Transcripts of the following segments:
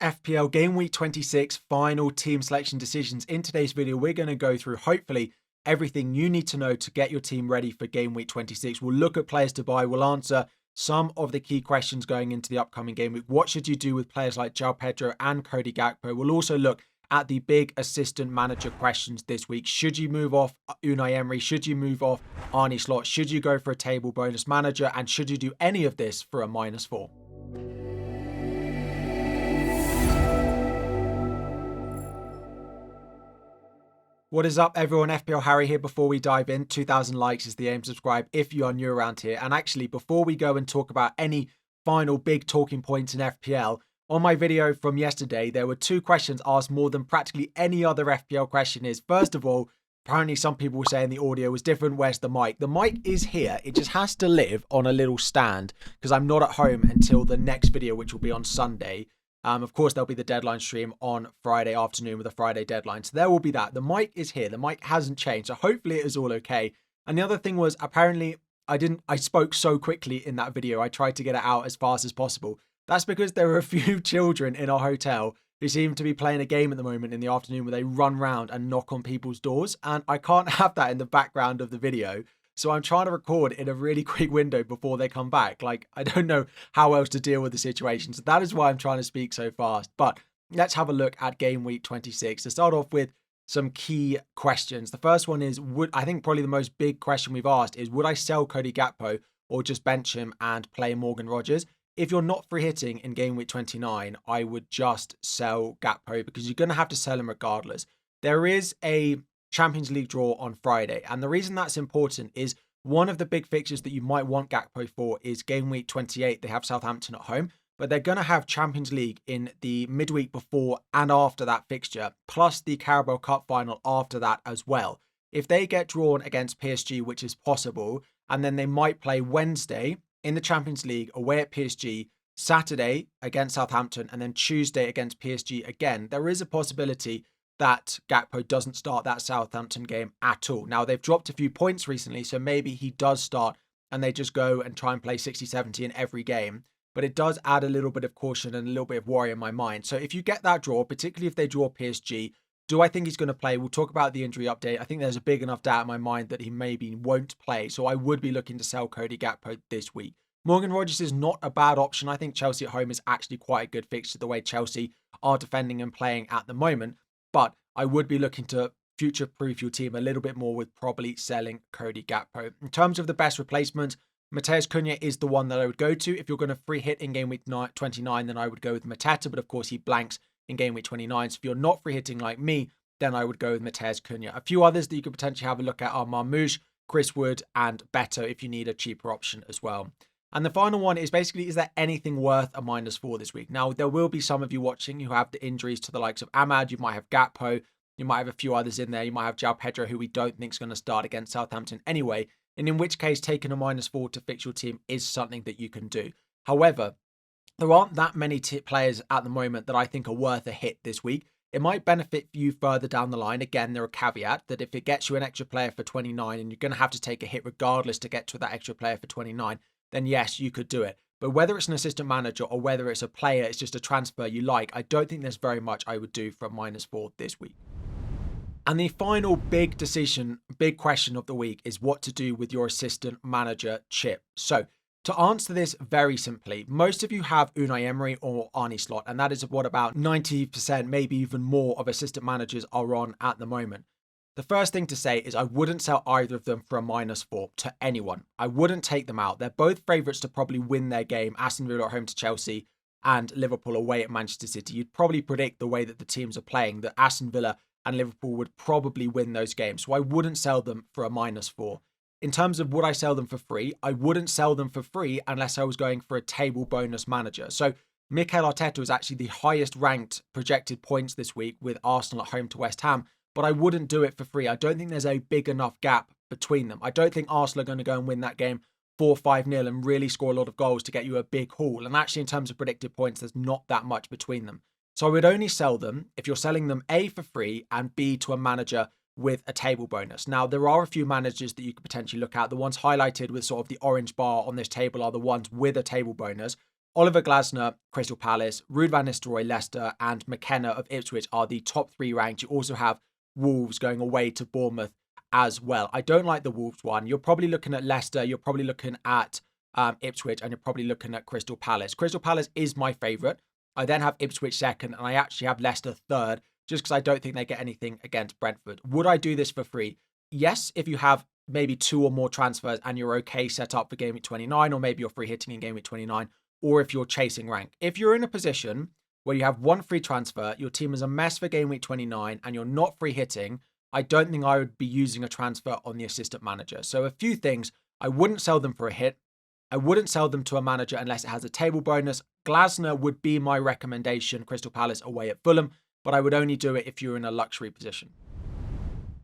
FPL Game Week 26 final team selection decisions. In today's video, we're going to go through, hopefully, everything you need to know to get your team ready for Game Week 26. We'll look at players to buy. We'll answer some of the key questions going into the upcoming game week. What should you do with players like João Pedro and Cody Gakpo? We'll also look at the big assistant manager questions this week. Should you move off Unai Emery? Should you move off Arne Slot? Should you go for a table bonus manager? And should you do any of this for a -4? What is up, everyone? FPL Harry here. Before we dive in, 2,000 likes is the aim. Subscribe if you are new around here. And actually, before we go and talk about any final big talking points in FPL, on my video from yesterday, there were 2 questions asked more than practically any other FPL question is. First of all, apparently some people were saying the audio was different. Where's the mic? The mic is here. It just has to live on a little stand because I'm not at home until the next video, which will be on Sunday. Of course, there'll be the deadline stream on Friday afternoon with a Friday deadline. So there will be that. The mic is here. The mic hasn't changed. So hopefully it is all okay. And the other thing was, apparently I spoke so quickly in that video. I tried to get it out as fast as possible. That's because there are a few children in our hotel who seem to be playing a game at the moment in the afternoon where they run around and knock on people's doors. And I can't have that in the background of the video. So I'm trying to record in a really quick window before they come back. Like, I don't know how else to deal with the situation. So that is why I'm trying to speak so fast. But let's have a look at Game Week 26. To start off with some key questions. The first one is, I think probably the most big question we've asked is, would I sell Cody Gakpo or just bench him and play Morgan Rogers? If you're not free hitting in Game Week 29, I would just sell Gakpo because you're going to have to sell him regardless. There is a Champions League draw on Friday. And the reason that's important is one of the big fixtures that you might want Gakpo for is Game Week 28. They have Southampton at home, but they're going to have Champions League in the midweek before and after that fixture, plus the Carabao Cup final after that as well. If they get drawn against PSG, which is possible, and then they might play Wednesday in the Champions League away at PSG, Saturday against Southampton, and then Tuesday against PSG again, there is a possibility that Gakpo doesn't start that Southampton game at all. Now, they've dropped a few points recently, so maybe he does start and they just go and try and play 60-70 in every game. But it does add a little bit of caution and a little bit of worry in my mind. So if you get that draw, particularly if they draw PSG, do I think he's going to play? We'll talk about the injury update. I think there's a big enough doubt in my mind that he maybe won't play. So I would be looking to sell Cody Gakpo this week. Morgan Rogers is not a bad option. I think Chelsea at home is actually quite a good fixture the way Chelsea are defending and playing at the moment. But I would be looking to future-proof your team a little bit more with probably selling Cody Gakpo. In terms of the best replacement, Matheus Cunha is the one that I would go to. If you're going to free hit in Game Week 29, then I would go with Mateta. But of course, he blanks in Game Week 29. So if you're not free hitting like me, then I would go with Matheus Cunha. A few others that you could potentially have a look at are Marmoush, Chris Wood, and Beto if you need a cheaper option as well. And the final one is basically, is there anything worth a -4 this week? Now, there will be some of you watching who have the injuries to the likes of Ahmad. You might have Gakpo. You might have a few others in there. You might have João Pedro, who we don't think is going to start against Southampton anyway. And in which case, taking a -4 to fix your team is something that you can do. However, there aren't that many players at the moment that I think are worth a hit this week. It might benefit you further down the line. Again, there are a caveat that if it gets you an extra player for 29 and you're going to have to take a hit regardless to get to that extra player for 29, then yes, you could do it. But whether it's an assistant manager or whether it's a player, it's just a transfer you like, I don't think there's very much I would do for a -4 this week. And the final big question of the week is what to do with your assistant manager chip. So to answer this very simply, most of you have Unai Emery or Arne Slot, and that is what about 90%, maybe even more of assistant managers are on at the moment. The first thing to say is I wouldn't sell either of them for a -4 to anyone. I wouldn't take them out. They're both favourites to probably win their game. Aston Villa at home to Chelsea and Liverpool away at Manchester City. You'd probably predict the way that the teams are playing that Aston Villa and Liverpool would probably win those games. So I wouldn't sell them for a -4. In terms of would I sell them for free, I wouldn't sell them for free unless I was going for a table bonus manager. So Mikel Arteta was actually the highest ranked projected points this week with Arsenal at home to West Ham. But I wouldn't do it for free. I don't think there's a big enough gap between them. I don't think Arsenal are going to go and win that game 4-5-0 and really score a lot of goals to get you a big haul. And actually, in terms of predicted points, there's not that much between them. So I would only sell them if you're selling them A, for free, and B, to a manager with a table bonus. Now, there are a few managers that you could potentially look at. The ones highlighted with sort of the orange bar on this table are the ones with a table bonus. Oliver Glasner, Crystal Palace, Ruud van Nistelrooy, Leicester, and McKenna of Ipswich are the top 3 ranked. You also have Wolves going away to Bournemouth as well. I don't like the Wolves one. You're probably looking at Leicester, you're probably looking at Ipswich, and you're probably looking at Crystal Palace. Crystal Palace is my favourite. I then have Ipswich second, and I actually have Leicester third, just because I don't think they get anything against Brentford. Would I do this for free? Yes, if you have maybe 2 or more transfers and you're okay set up for Game Week 29, or maybe you're free hitting in Game Week 29, or if you're chasing rank. If you're in a position where you have 1 free transfer, your team is a mess for Game Week 29, and you're not free hitting, I don't think I would be using a transfer on the assistant manager. So a few things: I wouldn't sell them for a hit. I wouldn't sell them to a manager unless it has a table bonus. Glasner would be my recommendation, Crystal Palace away at Fulham, but I would only do it if you're in a luxury position.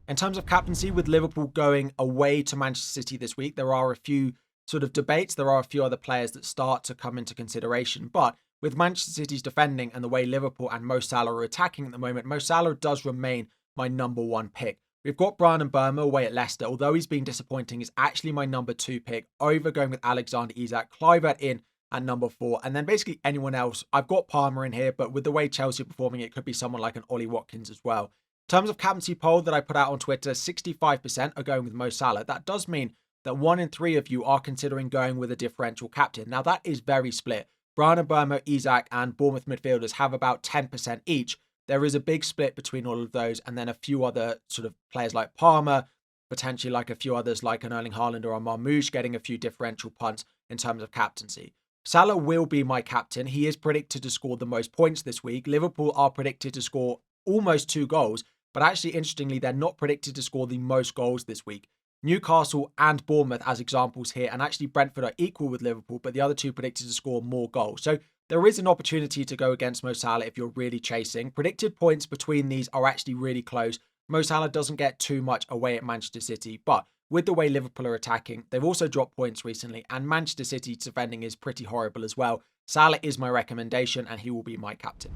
In terms of captaincy, with Liverpool going away to Manchester City this week, there are a few sort of debates. There are a few other players that start to come into consideration. But with Manchester City's defending and the way Liverpool and Mo Salah are attacking at the moment, Mo Salah does remain my number 1 pick. We've got Bryan Mbeumo away at Leicester. Although he's been disappointing, is actually my number 2 pick, over going with Alexander Isak, Kluivert in at number 4, and then basically anyone else. I've got Palmer in here, but with the way Chelsea are performing, it could be someone like an Ollie Watkins as well. In terms of captaincy poll that I put out on Twitter, 65% are going with Mo Salah. That does mean that 1 in 3 of you are considering going with a differential captain. Now, that is very split. Bryan Mbeumo, Isak, and Bournemouth midfielders have about 10% each. There is a big split between all of those, and then a few other sort of players like Palmer, potentially like a few others like an Erling Haaland or a Marmoush getting a few differential punts in terms of captaincy. Salah will be my captain. He is predicted to score the most points this week. Liverpool are predicted to score almost 2 goals, but actually, interestingly, they're not predicted to score the most goals this week. Newcastle and Bournemouth as examples here, and actually Brentford are equal with Liverpool, but the other 2 predicted to score more goals. So there is an opportunity to go against Mo Salah if you're really chasing. Predicted points between these are actually really close. Mo Salah doesn't get too much away at Manchester City, but with the way Liverpool are attacking, they've also dropped points recently, and Manchester City's defending is pretty horrible as well. Salah is my recommendation, and he will be my captain.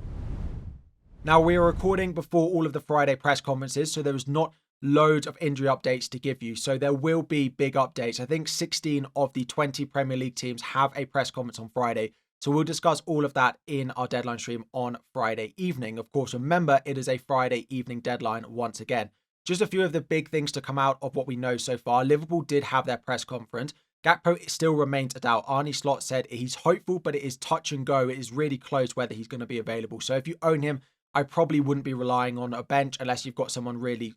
Now, we are recording before all of the Friday press conferences, so there was not loads of injury updates to give you. So there will be big updates. I think 16 of the 20 Premier League teams have a press conference on Friday. So we'll discuss all of that in our deadline stream on Friday evening. Of course, remember, it is a Friday evening deadline once again. Just a few of the big things to come out of what we know so far. Liverpool did have their press conference. Gakpo still remains a doubt. Arne Slot said he's hopeful, but it is touch and go. It is really close whether he's going to be available. So if you own him, I probably wouldn't be relying on a bench unless you've got someone really,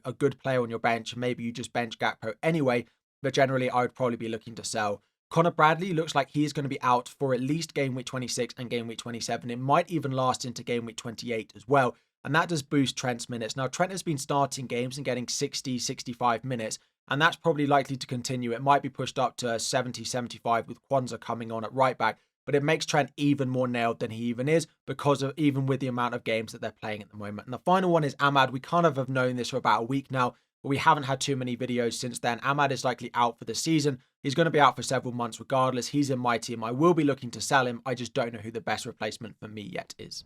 a good player on your bench. Maybe you just bench Gakpo anyway, but generally I would probably be looking to sell. Connor Bradley looks like he is going to be out for at least Game Week 26 and Game Week 27. It might even last into Game Week 28 as well. And that does boost Trent's minutes. Now, Trent has been starting games and getting 60, 65 minutes, and that's probably likely to continue. It might be pushed up to 70, 75 with Kwanzaa coming on at right back, but it makes Trent even more nailed than he even is because of even with the amount of games that they're playing at the moment. And the final one is Ahmad. We kind of have known this for about a week now, but we haven't had too many videos since then. Ahmad is likely out for the season. He's going to be out for several months regardless. He's in my team. I will be looking to sell him. I just don't know who the best replacement for me yet is.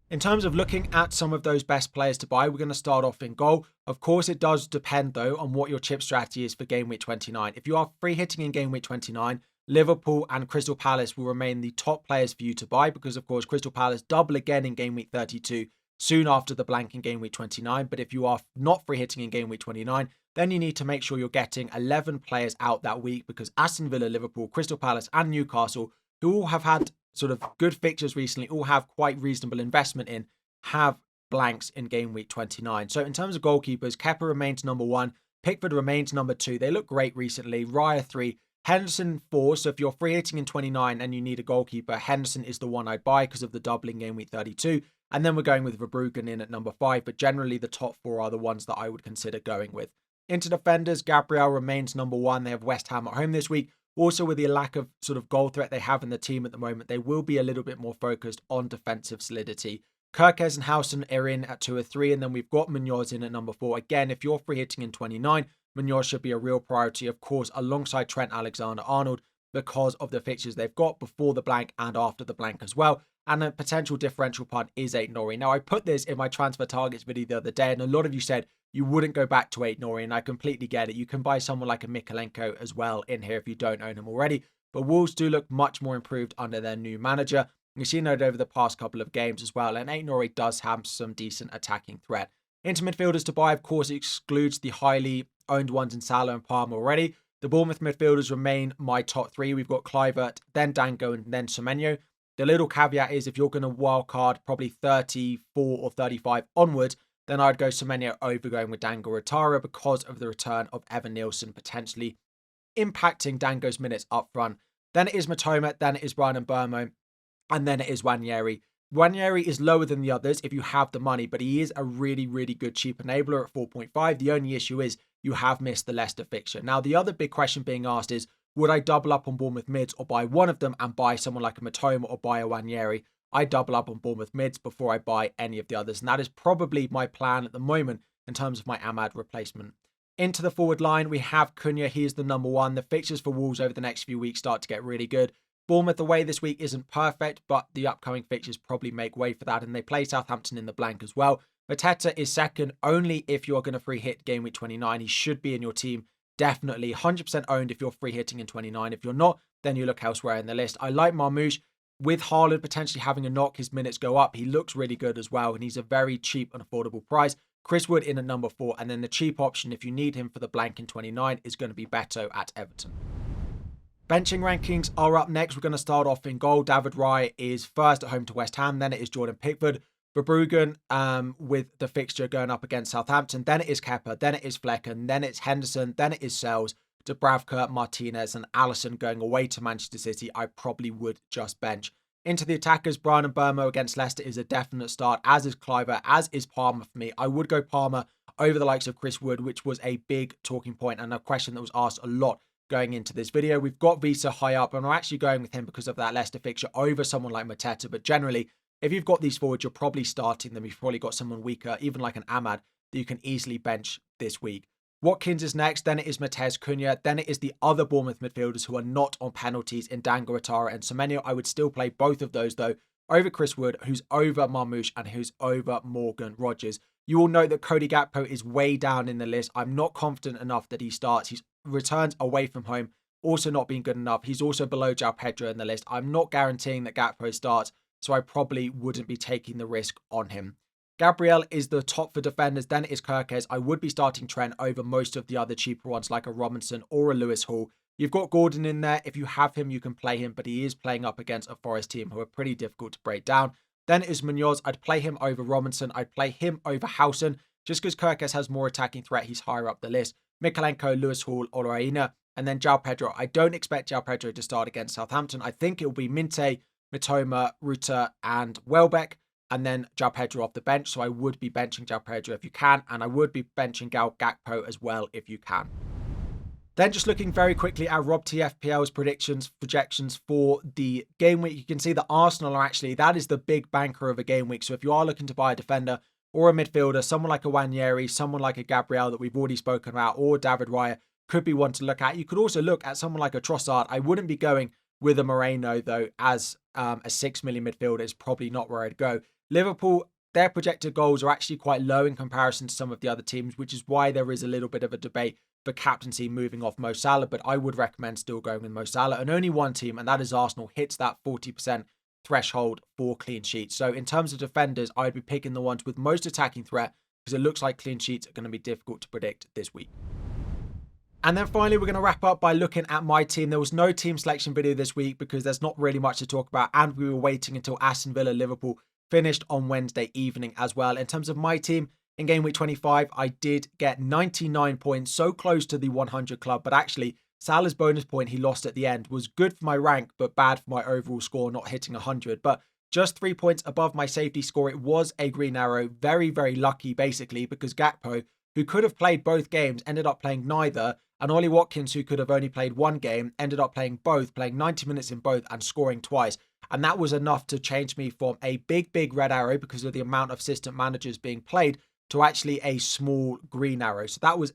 In terms of looking at some of those best players to buy, we're going to start off in goal. Of course, it does depend, though, on what your chip strategy is for Game Week 29. If you are free hitting in Game Week 29, Liverpool and Crystal Palace will remain the top players for you to buy because, of course, Crystal Palace double again in Game Week 32 soon after the blank in Game Week 29. But if you are not free hitting in Game Week 29, then you need to make sure you're getting 11 players out that week because Aston Villa, Liverpool, Crystal Palace and Newcastle, who all have had sort of good fixtures recently, all have quite reasonable investment in, have blanks in Game Week 29. So in terms of goalkeepers, Kepa remains number 1, Pickford remains number 2. They look great recently. Raya 3, Henderson 4. So if you're free hitting in 29 and you need a goalkeeper, Henderson is the one I'd buy because of the doubling Game Week 32. And then we're going with Verbruggen in at number 5. But generally the top 4 are the ones that I would consider going with. Into defenders, Gabriel remains number 1. They have West Ham at home this week. Also, with the lack of sort of goal threat they have in the team at the moment, they will be a little bit more focused on defensive solidity. Kirkes and Howson are in at 2 or 3, and then we've got Munoz in at number 4. Again, if you're free hitting in 29, Munoz should be a real priority, of course, alongside Trent Alexander-Arnold because of the fixtures they've got before the blank and after the blank as well. And a potential differential punt is Aït-Nouri. Now, I put this in my transfer targets video the other day, and a lot of you said you wouldn't go back to Aït-Nouri, and I completely get it. You can buy someone like a Mykolenko as well in here if you don't own him already. but Wolves do look much more improved under their new manager. We've seen that over the past couple of games as well, and Aït-Nouri does have some decent attacking threat. Into midfielders to buy, of course, it excludes the highly owned ones in Salah and Palmer already. The Bournemouth midfielders remain my top three. We've got Kluivert, then Dango, and then Semenyo. The little caveat is if you're going to wildcard probably 34 or 35 onwards, then I'd go Semenyo over going with Dango or Tara because of the return of Evan Nielsen potentially impacting Dango's minutes up front. Then it is Matoma, then it is Brian Mbeumo, and then it is Nwaneri. Nwaneri is lower than the others if you have the money, but he is a really, really good cheap enabler at 4.5. The only issue is you have missed the Leicester fixture. Now, the other big question being asked is, would I double up on Bournemouth mids or buy one of them and buy someone like a Matoma or buy a Nwaneri? I double up on Bournemouth mids before I buy any of the others. And that is probably my plan at the moment in terms of my Ahmad replacement. Into the forward line, we have Cunha. He is the number one. The fixtures for Wolves over the next few weeks start to get really good. Bournemouth away this week isn't perfect, but the upcoming fixtures probably make way for that, and they play Southampton in the blank as well. Mateta is second only if you're going to free hit game week 29. He should be in your team, definitely 100% owned if you're free hitting in 29. If you're not, then you look elsewhere in the list. I like Marmoush. With Haaland potentially having a knock, his minutes go up. He looks really good as well, and he's a very cheap and affordable price. Chris Wood in at number 4, and then the cheap option, if you need him for the blank in 29, is going to be Beto at Everton. Benching rankings are up next. We're going to start off in goal. David Raya is first at home to West Ham. Then it is Jordan Pickford. Verbruggen with the fixture going up against Southampton. Then it is Kepa. Then it is Flecken. Then it's Henderson. Then it is Sells, Dubravka, Martinez, and Alisson going away to Manchester City. I probably would just bench. Into the attackers, Brian Mbeumo against Leicester is a definite start, as is Kluivert, as is Palmer for me. I would go Palmer over the likes of Chris Wood, which was a big talking point and a question that was asked a lot going into this video. We've got Visa high up, and I'm actually going with him because of that Leicester fixture over someone like Mateta. But generally, if you've got these forwards, you're probably starting them. You've probably got someone weaker, even like an Ahmad, that you can easily bench this week. Watkins is next, then it is Matez Cunha, then it is the other Bournemouth midfielders who are not on penalties in Dango, Atara and Semenyo. I would still play both of those though, over Chris Wood, who's over Marmoush and who's over Morgan Rogers. You will note that Cody Gakpo is way down in the list. I'm not confident enough that he starts. His returns away from home also not being good enough. He's also below João Pedro in the list. I'm not guaranteeing that Gakpo starts, so I probably wouldn't be taking the risk on him. Gabriel is the top for defenders, then it is Kirkes. I would be starting Trent over most of the other cheaper ones like a Robinson or a Lewis Hall. You've got Gordon in there. If you have him, you can play him, but he is playing up against a Forest team who are pretty difficult to break down. Then it is Munoz. I'd play him over Robinson. I'd play him over Howson, just because Kirkes has more attacking threat. He's higher up the list. Mikalenko, Lewis Hall, Olaina, and then João Pedro. I don't expect João Pedro to start against Southampton. I think it will be Minte, Mitoma, Ruta, and Welbeck. And then João Pedro off the bench. So I would be benching João Pedro if you can. And I would be benching Gakpo as well if you can. Then just looking very quickly at Rob TFPL's projections for the game week. You can see that Arsenal are actually, that is the big banker of a game week. So if you are looking to buy a defender or a midfielder, someone like a Nwaneri, someone like a Gabriel that we've already spoken about, or David Raya could be one to look at. You could also look at someone like a Trossard. I wouldn't be going with a Moreno though, as a 6 million midfielder is probably not where I'd go. Liverpool, their projected goals are actually quite low in comparison to some of the other teams, which is why there is a little bit of a debate for captaincy moving off Mo Salah, but I would recommend still going with Mo Salah. And only one team, and that is Arsenal, hits that 40% threshold for clean sheets. So in terms of defenders, I'd be picking the ones with most attacking threat because it looks like clean sheets are going to be difficult to predict this week. And then finally, we're going to wrap up by looking at my team. There was no team selection video this week because there's not really much to talk about, and we were waiting until Aston Villa Liverpool finished on Wednesday evening as well. In terms of my team, in game week 25, I did get 99 points, so close to the 100 club, but actually Salah's bonus point he lost at the end was good for my rank, but bad for my overall score, not hitting 100. But just 3 points above my safety score. It was a green arrow. Very, very lucky, basically, because Gakpo, who could have played both games, ended up playing neither. And Ollie Watkins, who could have only played one game, ended up playing both, playing 90 minutes in both and scoring twice. And that was enough to change me from a big, big red arrow because of the amount of assistant managers being played to actually a small green arrow. So that was,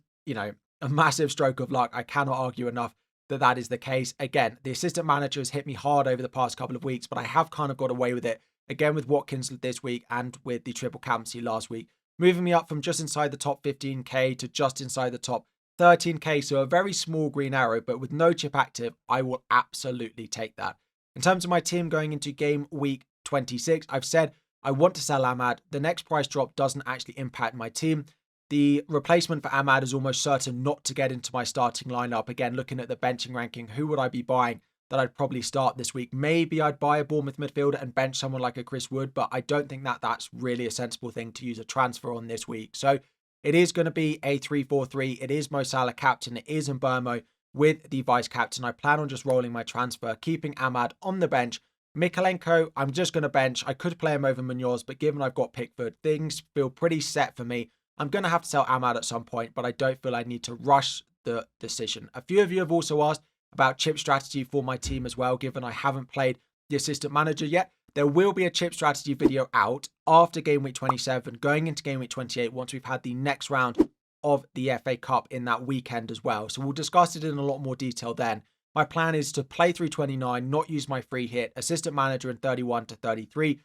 a massive stroke of luck. I cannot argue enough that that is the case. Again, the assistant managers hit me hard over the past couple of weeks, but I have kind of got away with it. Again, with Watkins this week and with the triple captaincy last week, moving me up from just inside the top 15k to just inside the top 13k, so a very small green arrow, but with no chip active, I will absolutely take that. In terms of my team going into game week 26, I've said I want to sell Ahmad. The next price drop doesn't actually impact my team. The replacement for Ahmad is almost certain not to get into my starting lineup. Again, looking at the benching ranking, who would I be buying that I'd probably start this week? Maybe I'd buy a Bournemouth midfielder and bench someone like a Chris Wood, but I don't think that that's really a sensible thing to use a transfer on this week. So it is going to be a 3-4-3. It is Mo Salah captain. It is Mbermo with the vice captain. I plan on just rolling my transfer, keeping Ahmad on the bench. Mikalenko, I'm just going to bench. I could play him over Munoz, but given I've got Pickford, things feel pretty set for me. I'm going to have to sell Ahmad at some point, but I don't feel I need to rush the decision. A few of you have also asked about chip strategy for my team as well, given I haven't played the assistant manager yet. There will be a chip strategy video out after game week 27, going into game week 28, once we've had the next round of the FA Cup in that weekend as well. So we'll discuss it in a lot more detail then. My plan is to play through 29, not use my free hit, assistant manager in 31 to 33,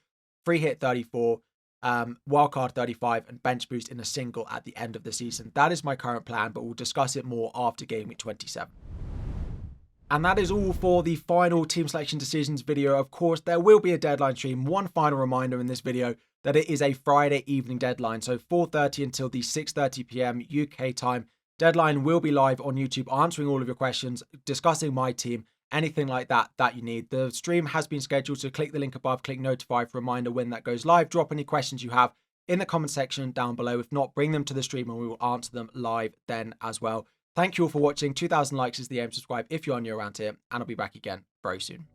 free hit 34, wildcard 35, and bench boost in a single at the end of the season. That is my current plan, but we'll discuss it more after game week 27. And that is all for the final team selection decisions video. Of course, there will be a deadline stream. One final reminder in this video that it is a Friday evening deadline. So 4:30 until the 6:30 p.m. UK time. Deadline will be live on YouTube, answering all of your questions, discussing my team, anything like that you need. The stream has been scheduled, so click the link above, click notify for a reminder when that goes live. Drop any questions you have in the comment section down below. If not, bring them to the stream and we will answer them live then as well. Thank you all for watching. 2,000 likes is the aim. Subscribe if you're new around here, and I'll be back again very soon.